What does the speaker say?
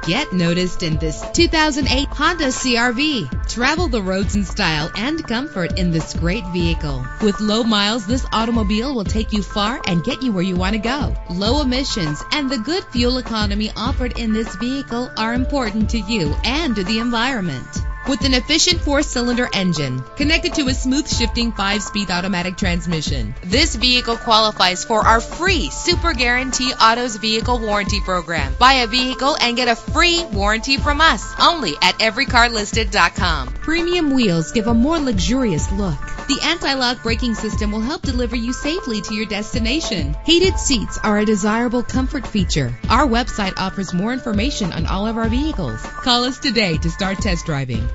Get noticed in this 2008 Honda CR-V. Travel the roads in style and comfort in this great vehicle. With low miles, this automobile will take you far and get you where you want to go. Low emissions and the good fuel economy offered in this vehicle are important to you and to the environment. With an efficient 4-cylinder engine connected to a smooth shifting 5-speed automatic transmission, this vehicle qualifies for our free Super Guarantee Autos Vehicle Warranty Program. Buy a vehicle and get a free warranty from us only at everycarlisted.com. Premium wheels give a more luxurious look. The anti-lock braking system will help deliver you safely to your destination. Heated seats are a desirable comfort feature. Our website offers more information on all of our vehicles. Call us today to start test driving.